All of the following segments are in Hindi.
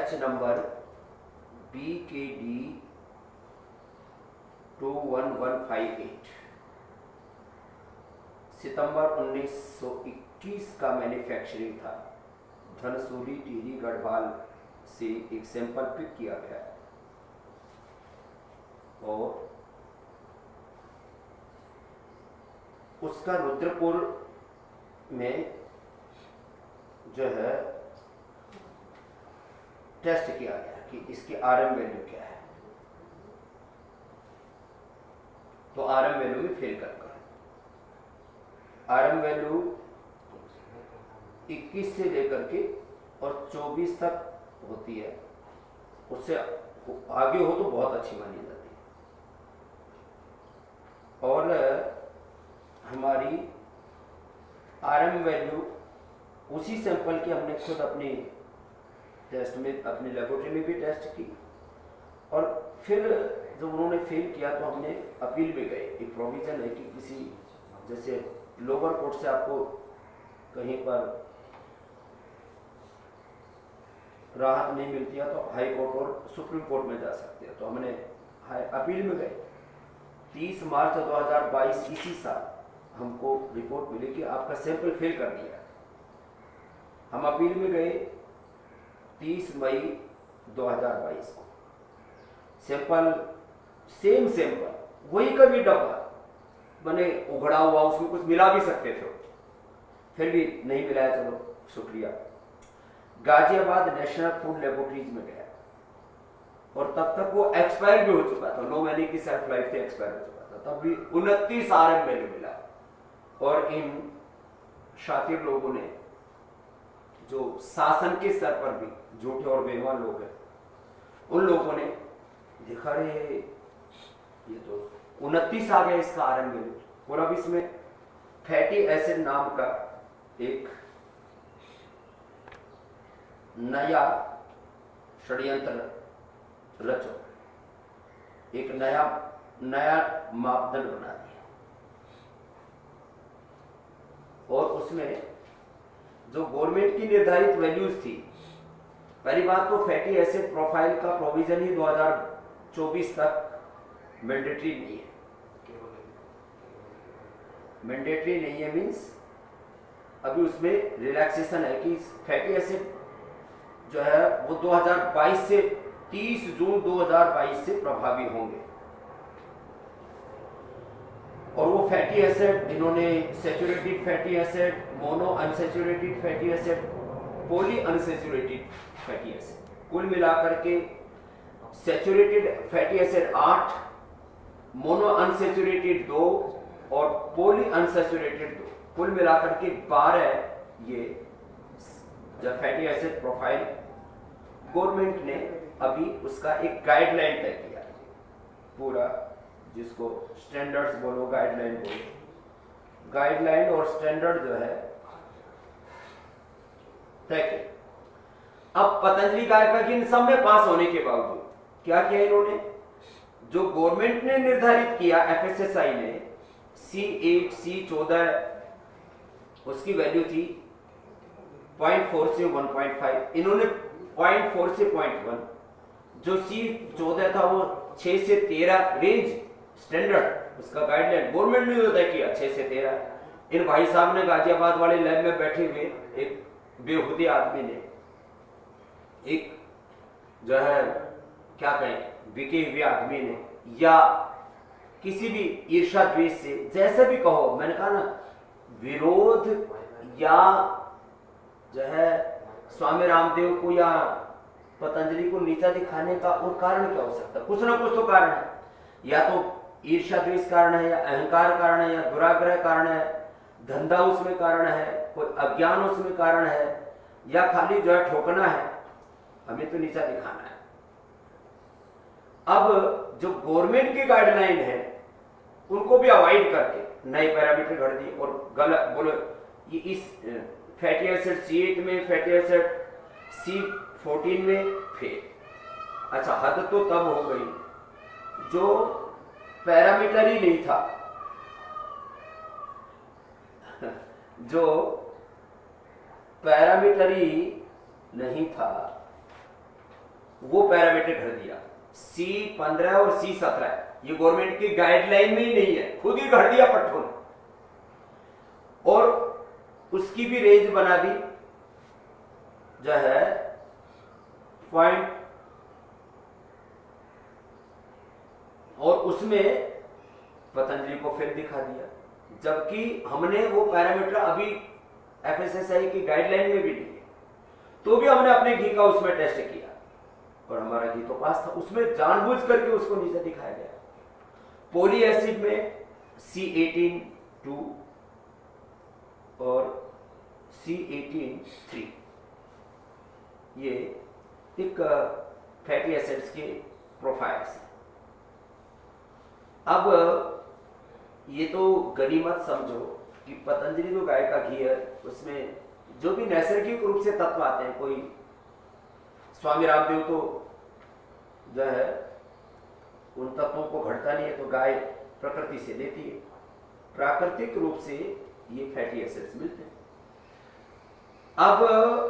बैच नंबर BKD 21158 सितंबर 1921 का मैन्युफैक्चरिंग था। धनसूरी टिहरी गढ़वाल से एक सैंपल पिक किया गया और उसका रुद्रपुर में जो है टेस्ट किया गया कि इसकी RM वैल्यू क्या है। तो RM वैल्यू भी फेल कर गया। RM वैल्यू 21 से लेकर के और 24 तक होती है, उससे आगे हो तो बहुत अच्छी मानी जाती है। और हमारी RM वैल्यू उसी सैंपल की हमने खुद अपनी टेस्ट में अपनी लेबोरेटरी में भी टेस्ट की और फिर जब उन्होंने फेल किया तो हमने अपील में गए। एक प्रोविजन है कि किसी जैसे लोअर कोर्ट से आपको कहीं पर राहत नहीं मिलती है तो हाई कोर्ट और सुप्रीम कोर्ट में जा सकते हैं। तो हमने अपील में गए। 30 मार्च 2022 इसी साल हमको रिपोर्ट मिली कि आपका सैंपल फेल कर दिया। हम अपील में गए 30 मई 2022 को। सैंपल सेम सैंपल वही का भी डब्बा बने उघड़ा हुआ, उसमें कुछ मिला भी सकते थे, फिर भी नहीं मिलाया। चलो शुक्रिया। गाजियाबाद नेशनल फूड लेबोरेटरीज में गया और तब तक वो एक्सपायर भी हो चुका था, 9 महीने की सेल्फ लाइफ थी, एक्सपायर हो चुका था। तब भी 29 RM वैल्यू मिला। और इन शातिर लोगों ने जो शासन के स्तर पर भी झूठे और बेईमान लोग हैं, उन लोगों ने देखा रे ये तो 29 आ गया इसका RM वैल्यू। और अब इसमें फैटी एसिड नाम का एक नया षड्यंत्र रचो, एक नया मापदंड बना दिया और उसमें जो गवर्नमेंट की निर्धारित वैल्यूज थी। पहली बात तो फैटी एसिड प्रोफाइल का प्रोविजन ही 2024 तक मैंडेटरी नहीं है। मैंडेटरी नहीं है मींस अभी उसमें रिलैक्सेशन है कि फैटी एसिड जो है वो 2022 से 30 जून 2022 से प्रभावी होंगे। और वो फैटी एसिड इन्होंने saturated fatty acid, mono unsaturated fatty acid, poly unsaturated fatty acid, कुल मिलाकर के saturated fatty acid 8, mono unsaturated 2 और पॉली अनसैचुरेटेड 2, कुल मिलाकर के 12 ये जब फैटी एसिड प्रोफाइल गवर्नमेंट ने अभी उसका एक गाइडलाइन तय किया पूरा, जिसको स्टैंडर्ड्स बोलो, गाइडलाइन बोलो। गाइडलाइन और स्टैंडर्ड जो है तय किया। अब पतंजलि काय का इन सब में पास होने के बावजूद क्या किया इन्होंने, जो गवर्नमेंट ने निर्धारित किया FSSAI ने C8 C14 उसकी वैल्यू थी 0.4 से 1.5, इन्होंने 0.4 से 0.1, जो C14 था वो 6 से 13 रेंज स्टैंडर्ड उसका गाइडलाइन गवर्नमेंट ने तय किया 6 से 13। इन भाई साहब ने गाजियाबाद वाले लैब में बैठे हुए एक बेहुदे आदमी ने, एक जो है क्या कहें बिके हुए आदमी ने, या किसी भी ईर्षा द्वेष से जैसे भी कहो, मैंने कहा ना विरोध या जो है स्वामी रामदेव को या पतंजलि को नीचा दिखाने का और कारण क्या हो सकता है? कुछ ना कुछ तो कारण है, या तो ईर्षा द्वेष कारण है, या अहंकार कारण है, या दुराग्रह कारण है, धंधा उसमें कारण है, कोई अज्ञान उसमें कारण है, या खाली जो है ठोकना है, हमें तो नीचा दिखाना है। अब जो गवर्नमेंट की गाइडलाइन है उनको भी अवॉइड करके नए पैरामीटर घड़ दिए और गलत बोलो ये इस फैटी एसिड C8 में, फैटी एसिड C14 में फेल। अच्छा, हद तो तब हो गई जो पैरामीटर ही नहीं था, जो पैरामीटर ही नहीं था वो पैरामीटर भर दिया। C15 और C17 ये गवर्नमेंट की गाइडलाइन में ही नहीं है, खुद ही भर दिया पट्टों ने, और उसकी भी रेंज बना दी जो है पॉइंट, और उसमें पतंजलि को फेल दिखा दिया, जबकि हमने वो पैरामीटर अभी FSSAI की गाइडलाइन में भी नहीं है, तो भी हमने अपने घी का उसमें टेस्ट किया और हमारा घी तो पास था। उसमें जानबूझ करके उसको नीचे दिखाया गया। पोली एसिड में C18(2) और C18(3 ये एक फैटी एसिड्स के प्रोफाइल्स हैं। अब ये तो गनीमत समझो कि पतंजलि जो गाय का घी है उसमें जो भी नैसर्गिक रूप से तत्व आते हैं, कोई स्वामी रामदेव तो जो है उन तत्वों को घटता नहीं है, तो गाय प्रकृति से लेती है, प्राकृतिक रूप से ये फैटी एसिड्स मिलते हैं। अब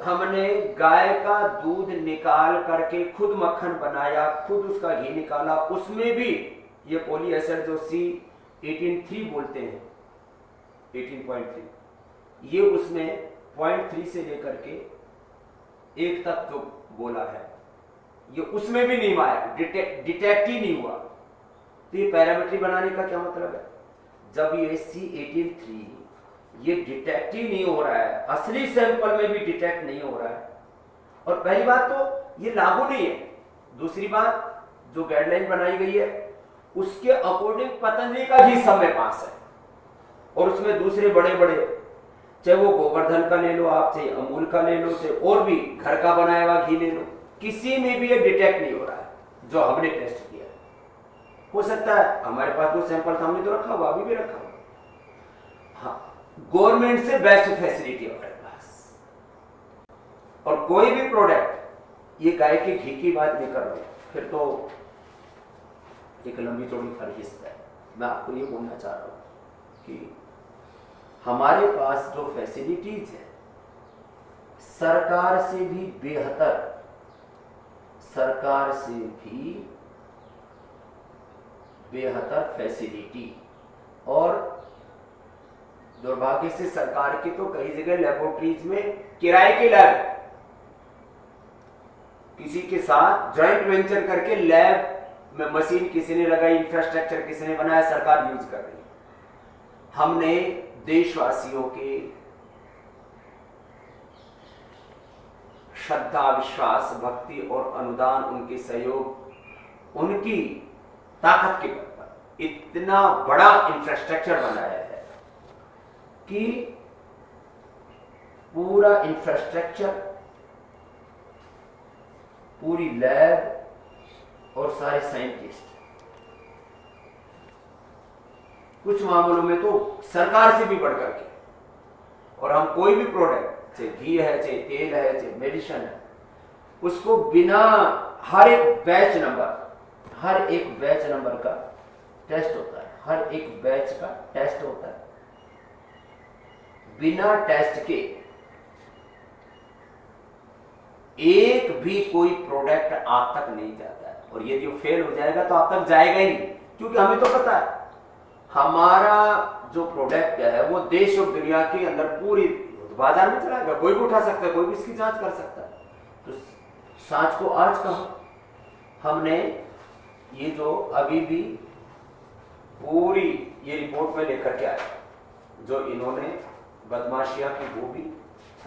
हमने गाय का दूध निकाल करके खुद मक्खन बनाया, खुद उसका घी निकाला, उसमें भी ये पोली एसिड जो C18(3) बोलते हैं, 18.3, ये उसमें 0.3 से लेकर के 1 तक जो बोला है, ये उसमें भी नहीं आया, डिटेक्ट ही नहीं हुआ। तो ये पैरामीट्री बनाने का क्या मतलब है? जब ये C18(3) ये डिटेक्ट ही नहीं हो रहा है, असली सैंपल में भी डिटेक्ट नहीं हो रहा है, और पहली बात तो ये लागू नहीं है, दूसरी बात जो गाइडलाइन बनाई गई है उसके अकॉर्डिंग पतंजलि का घी सब में पास है, और उसमें दूसरे बड़े बड़े, चाहे वो गोवर्धन का ले लो आप, चाहे अमूल का ले लो, चाहे और भी घर का बनाया हुआ घी ले लो, किसी में भी ये डिटेक्ट नहीं हो रहा है जो हमने टेस्ट किया है। हो सकता है हमारे पास जो सैंपल था हमने तो रखा हुआ, अभी भी रखा हुआ। हाँ, गवर्नमेंट से बेस्ट फैसिलिटी है हमारे पास, और कोई भी प्रोडक्ट, ये गाय के घी की बात नहीं कर रहा हूं, फिर तो एक लंबी चौड़ी फरहिस्त है। मैं आपको ये बोलना चाह रहा हूं कि हमारे पास जो फैसिलिटीज है सरकार से भी बेहतर, सरकार से भी बेहतर फैसिलिटी, और दुर्भाग्य से सरकार की तो कई जगह लेबोरेटरीज में किराए के लैब, किसी के साथ जॉइंट वेंचर करके लैब में मशीन किसी ने लगाई, इंफ्रास्ट्रक्चर किसी ने बनाया, सरकार यूज कर रही है। हमने देशवासियों के श्रद्धा, विश्वास, भक्ति और अनुदान, उनके सहयोग, उनकी ताकत के बल पर इतना बड़ा इंफ्रास्ट्रक्चर बनाया है कि पूरा इंफ्रास्ट्रक्चर, पूरी लैब और सारे साइंटिस्ट, कुछ मामलों में तो सरकार से भी बढ़कर के, और हम कोई भी प्रोडक्ट, चाहे घी है, चाहे तेल है, चाहे मेडिसिन है, उसको बिना हर एक बैच नंबर का टेस्ट होता है, हर एक बैच का टेस्ट होता है, बिना टेस्ट के एक भी कोई प्रोडक्ट आप तक नहीं जाता है, और यदि वो फेल हो जाएगा तो आप तक जाएगा ही नहीं, क्योंकि हमें तो पता है हमारा जो प्रोडक्ट है वो देश और दुनिया के अंदर पूरी बाजार में चलाएगा, कोई भी उठा सकता है, कोई भी इसकी जांच कर सकता है। तो सांच को आज कहा हमने, ये जो अभी भी पूरी ये रिपोर्ट में लेकर के आए, जो इन्होंने बदमाशियां की वो भी,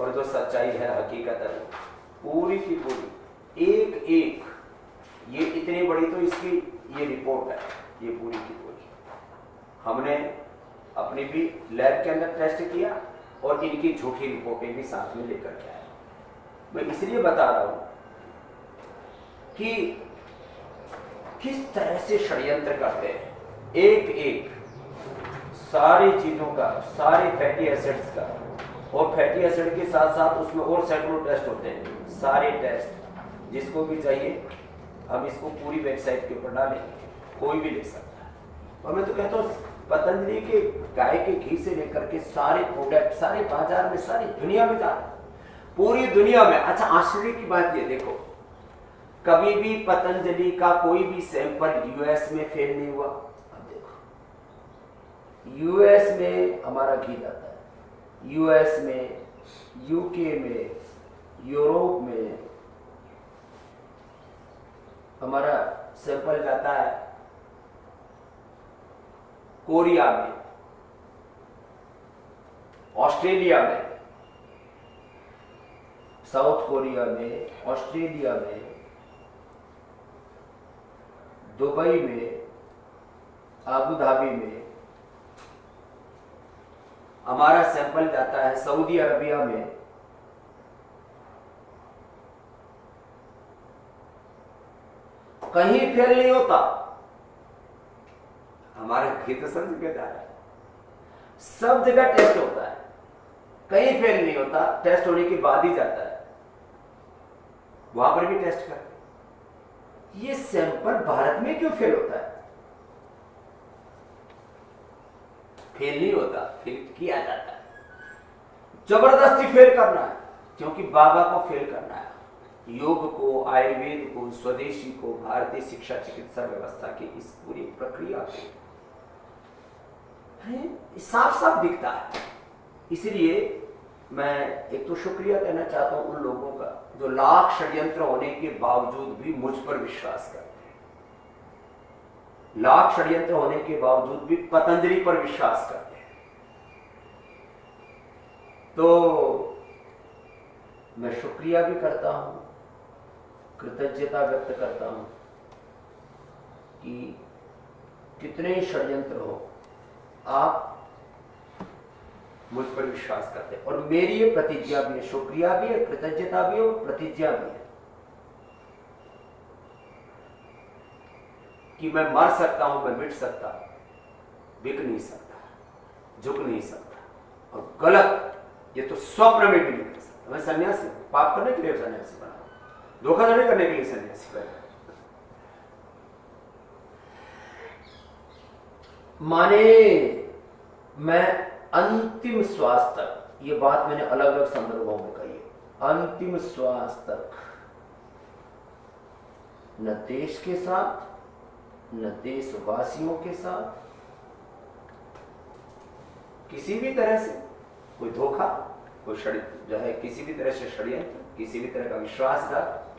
और जो सच्चाई है, हकीकत है, पूरी की पूरी एक एक, ये इतनी बड़ी तो इसकी ये रिपोर्ट है, ये पूरी की पूरी हमने अपनी भी लैब के अंदर टेस्ट किया, और इनकी झूठी रिपोर्टें भी साथ में लेकर के आए। मैं इसलिए बता रहा हूं कि किस तरह से षड्यंत्र करते हैं, एक एक सारी चीजों का, सारे फैटी एसिड्स का, और फैटी एसिड के साथ साथ उसमें और सैकड़ों टेस्ट होते हैं, सारे टेस्ट जिसको भी चाहिए हम इसको पूरी वेबसाइट के ऊपर डालें, कोई भी ले सकता है। और मैं तो कहता हूँ पतंजलि के गाय के घी से लेकर के सारे प्रोडक्ट सारे बाजार में, सारी दुनिया में जा रहे हैं, पूरी दुनिया में। अच्छा, आश्चर्य की बात ये देखो, कभी भी पतंजलि का कोई भी सैंपल यूएस में फेल नहीं हुआ। अब देखो, यूएस में हमारा घी जाता है, यूएस में, यूके में, यूरोप में हमारा सैंपल जाता है, कोरिया में, ऑस्ट्रेलिया में, साउथ कोरिया में, ऑस्ट्रेलिया में, दुबई में, आबू धाबी में हमारा सैंपल जाता है, सऊदी अरबिया में, कहीं फेल नहीं होता। हमारा घी तो सब जगह जा रहा है, सब जगह टेस्ट होता है, कहीं फेल नहीं होता, टेस्ट होने के बाद ही जाता है, वहां पर भी टेस्ट करते। ये सैंपल भारत में क्यों फेल होता है? फेल नहीं होता, फेल किया जाता है, जबरदस्ती फेल करना है, क्योंकि बाबा को फेल करना है, योग को, आयुर्वेद को, स्वदेशी को, भारतीय शिक्षा चिकित्सा व्यवस्था की इस पूरी प्रक्रिया को साफ साफ दिखता है। इसलिए मैं एक तो शुक्रिया कहना चाहता हूं उन लोगों का जो लाख षड्यंत्र होने के बावजूद भी मुझ पर विश्वास करते हैं, लाख षड्यंत्र होने के बावजूद भी पतंजलि पर विश्वास करते हैं। तो मैं शुक्रिया भी करता हूं, कृतज्ञता व्यक्त करता हूं कि कितने ही षड्यंत्र हो, आप मुझ पर विश्वास करते हैं। और मेरी ये प्रतिज्ञा भी है, शुक्रिया भी है, कृतज्ञता भी है और प्रतिज्ञा भी है कि मैं मर सकता हूं, मैं मिट सकता, बिक नहीं सकता, झुक नहीं सकता, और गलत ये तो स्वप्न में भी नहीं कर सकता। मैं सन्यासी, पाप करने के लिए सन्यासी बना, धोखाधड़ी करने के लिए सन्यासी बना। माने मैं अंतिम श्वास तक, ये बात मैंने अलग अलग संदर्भों में कही है, अंतिम श्वास तक न देश के साथ, न देशवासियों के साथ किसी भी तरह से कोई धोखा, कोई जो है किसी भी तरह से षड्यंत्र, किसी भी तरह का विश्वासघात